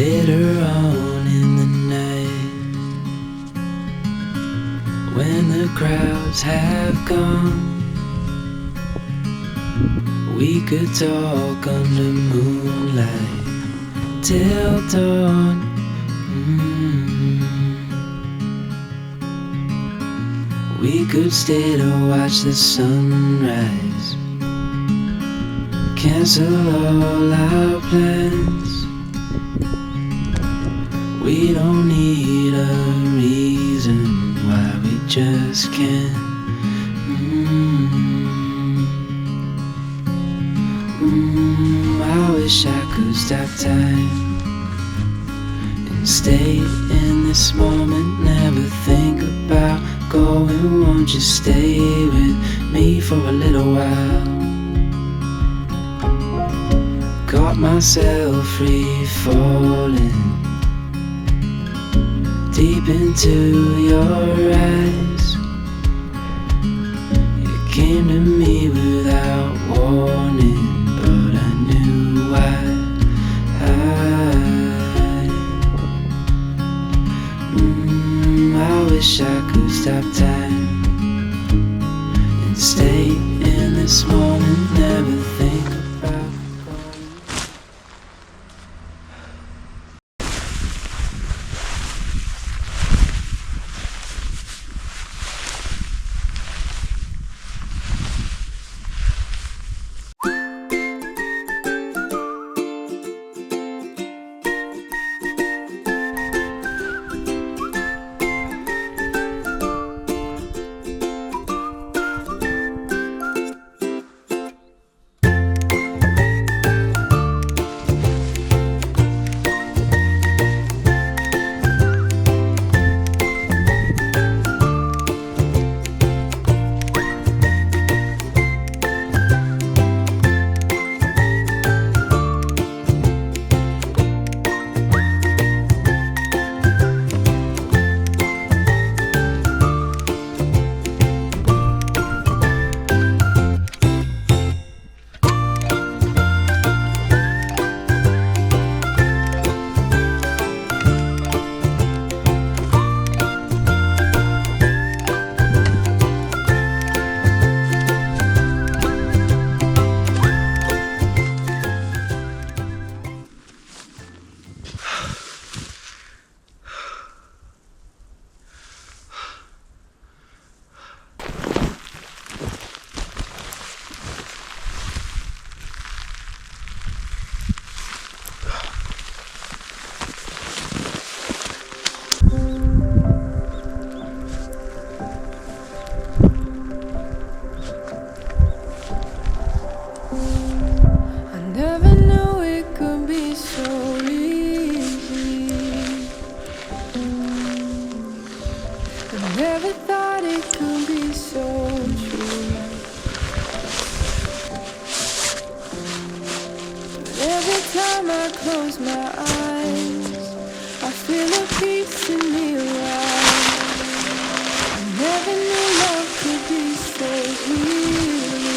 Later on in the night, when the crowds have gone, we could talk under moonlight till dawn. We could stay to watch the sunrise, cancel all our plans. We don't need a reason why we just can't. I wish I could stop time and stay in this moment, never think about going. Won't you stay with me for a little while? Got myself free falling deep into your eyes. You came to me without warning, but I knew why. I wish I could stop time and stay in this moment, never think about close my eyes, I feel a peace in me around. I never knew love could be so healing.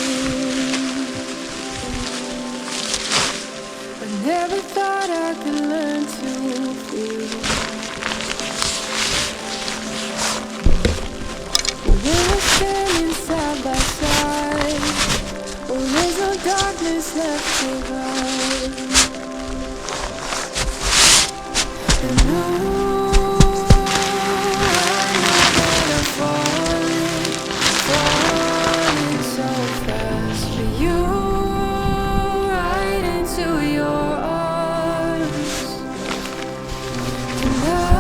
I never thought I could learn to feel. But when we're standing side by side, oh, there's no darkness left to hide. And no, I know that I'm falling so fast for you, right into your arms. Tonight,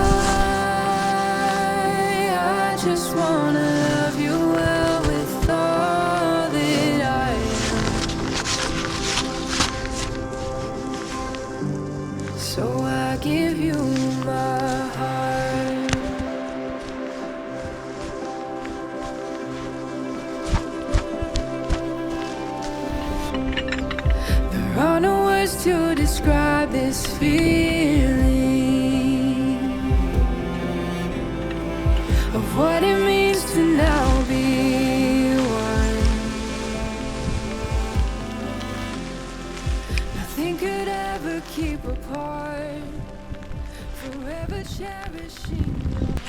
I just wanna love you well with all that I am. So I give you my heart. There are no words to describe this feeling of what it means to now be one. Nothing could ever keep apart. forever cherishing your heart.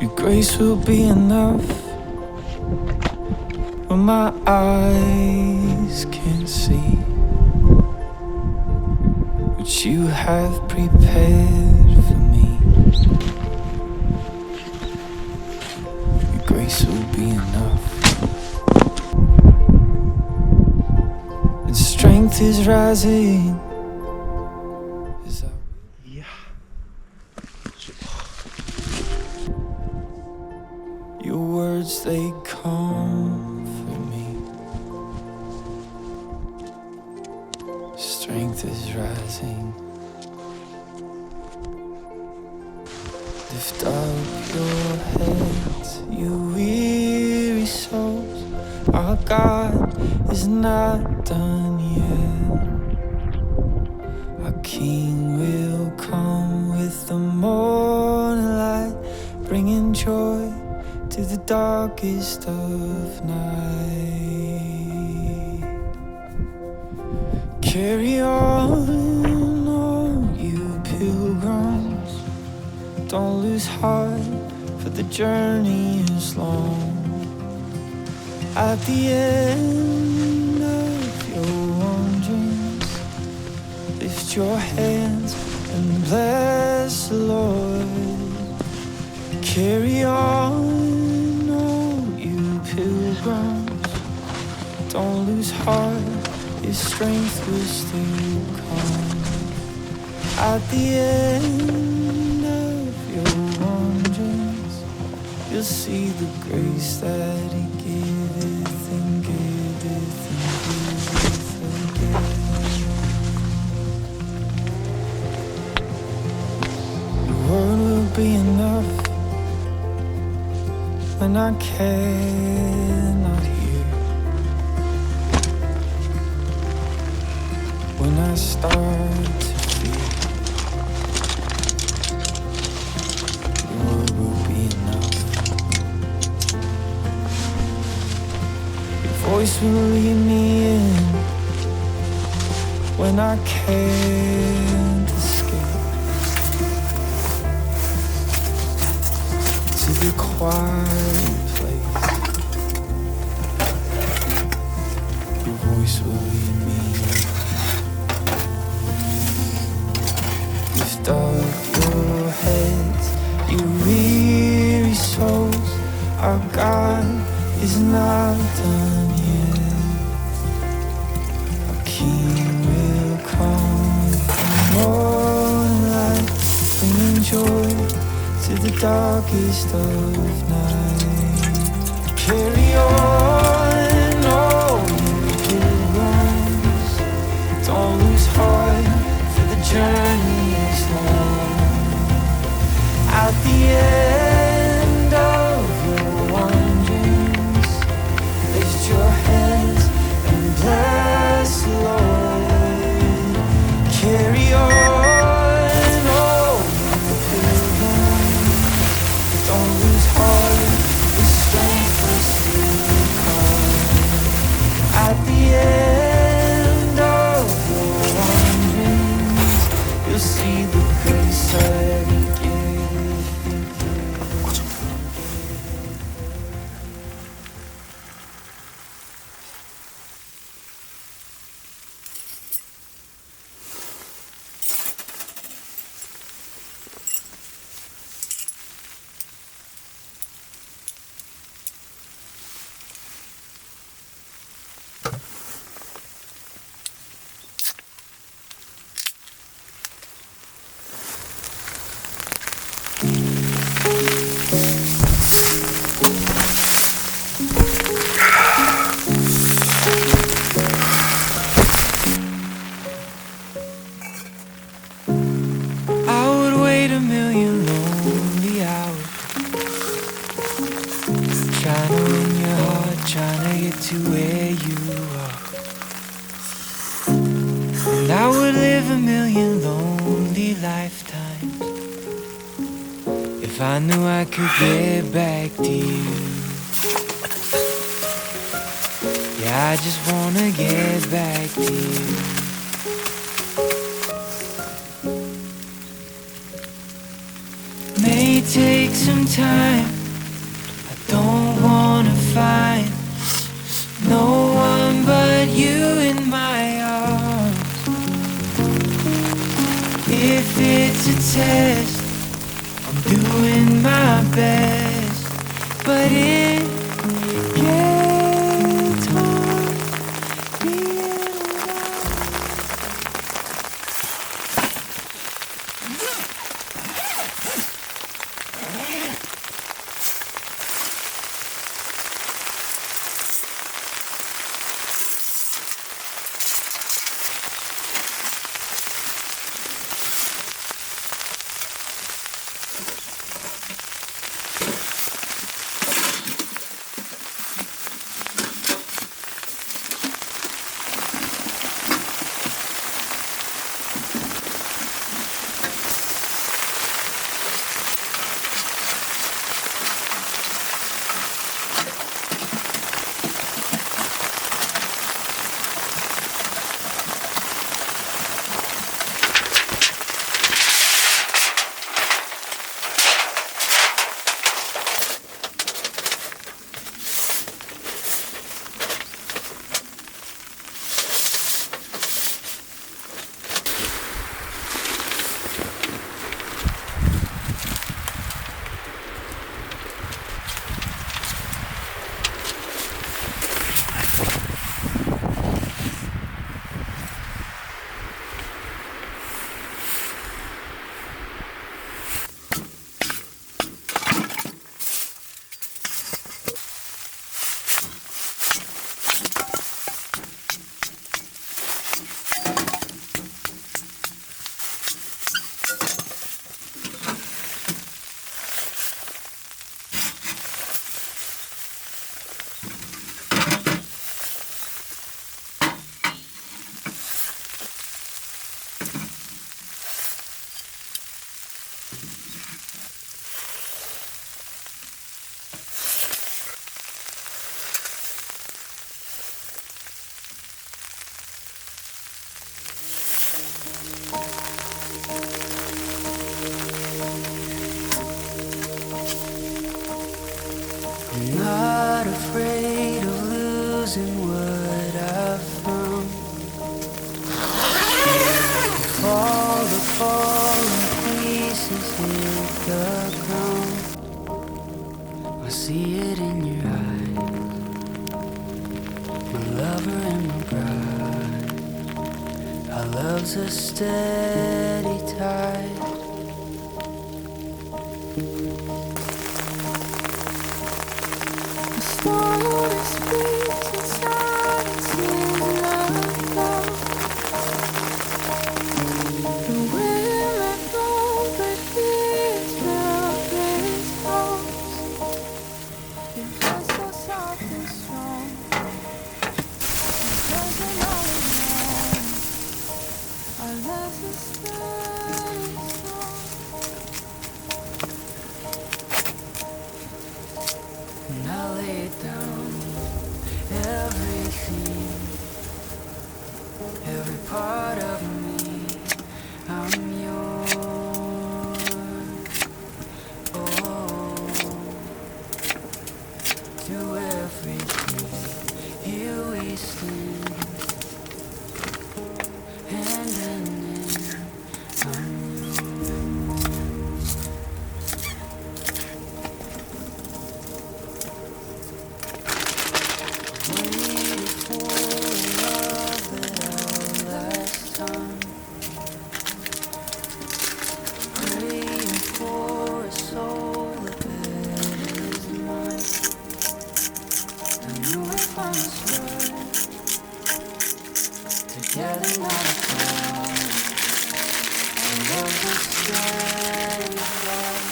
Your grace will be enough when my eyes can't see what you have prepared for me. Your grace will be enough. And strength is rising. Your words, they comfort me. Strength is rising. Lift up your heads, you weary souls. Our God is not done yet. Our King will come with the morning light, bringing joy to the darkest of night. Carry on, all you pilgrims. Don't lose heart, for the journey is long. At the end of your wanderings, lift your hands and bless the Lord. Carry on, pilgrims, don't lose heart, His strength will still come. At the end of your wanderings, you'll see the grace that He giveth and giveth and giveth again. The word will be enough when I cannot hear, when I start to fear. The word will be enough. Your voice will lead me in when I can't escape, to the quiet place. Your voice will lead me. Lift up your heads, you weary souls. Our God is not done yet. Our King will come with the morning light, bringing joy to the darkest of night. Carry on, all you pilgrims. Don't lose heart, for the journey is long. At the end of your wandering, And I would live a million lonely lifetimes if I knew I could get back to you. Yeah, I just wanna get back to you. May take some time. I don't wanna find no one but you in my arms. If it's a test, I'm doing my best, but it gets hard being not afraid of losing what I've found. All the fallen pieces hit the ground. I see it in your eyes, my lover and my bride. Our love's a steady tide. Swallow the speaks inside and seems like love. The wind let go, but it's felt its pulse. You're just so soft and strong. Because you're all alone. Our love's a steady song. And I lay down everything, every part of me. I'm yours. Oh, through everything, here we stand, hand in hand. I'm waited for love that outlasts time, praying for a soul that is mine. I knew if I was right, together not apart. I love the steady flight.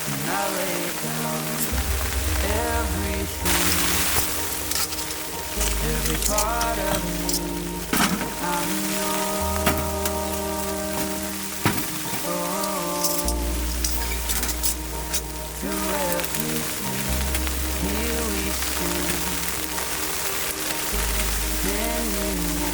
And I lay down everything, every part of me. I'm yours. Oh, through everything, here we see. Then we move.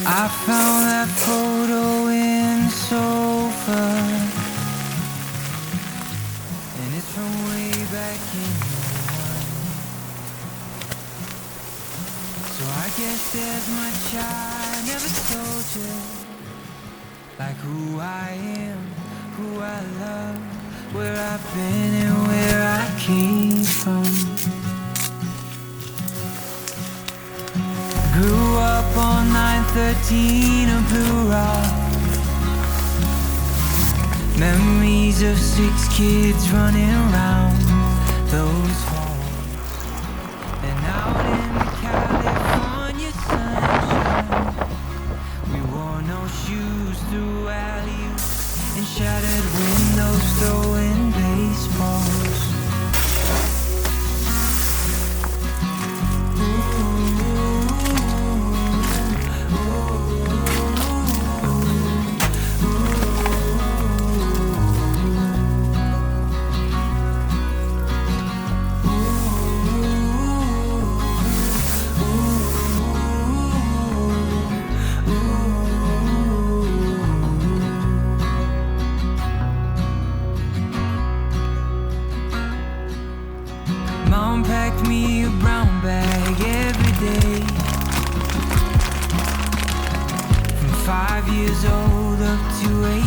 I found that photo in the sofa, and it's from way back in '01. So I guess there's much I never told you, like who I am, who I love, where I've been and where I came from. Grew up on 913 of Blue Rock. Memories of 6 kids running around those halls, and out in the California sunshine, we wore no shoes through alleys and shattered windows throwing baseballs. Mom packed me a brown bag every day, from 5 years old up to 18.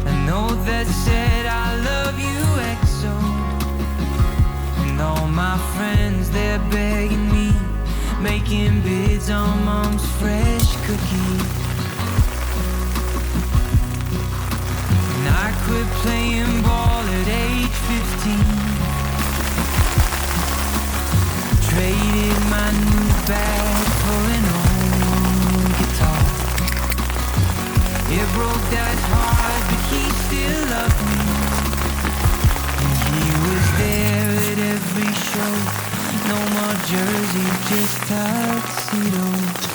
A note that said I love you XO, and all my friends, they're begging me, making bids on Mom's fresh cookies. And I quit playing ball at age 15, traded my new bag for an old guitar. It broke that hard, but he still loved me, and he was there at every show. No more jersey, just tuxedos.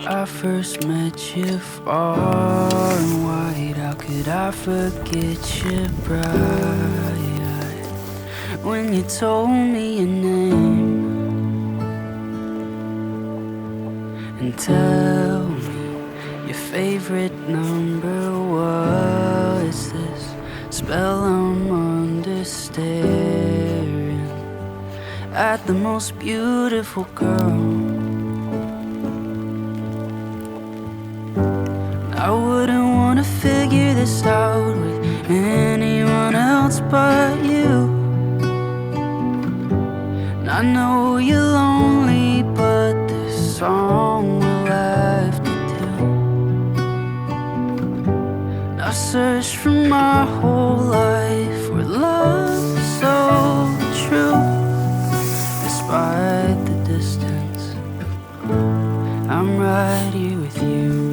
I first met you far and wide. How could I forget your bright eye when you told me your name? And tell me your favorite number. What is this spell I'm under staring at the most beautiful girl? I wouldn't wanna figure this out with anyone else but you. And I know you're lonely, but this song will have to do. And I've searched for my whole life for love so true. Despite the distance, I'm right here with you.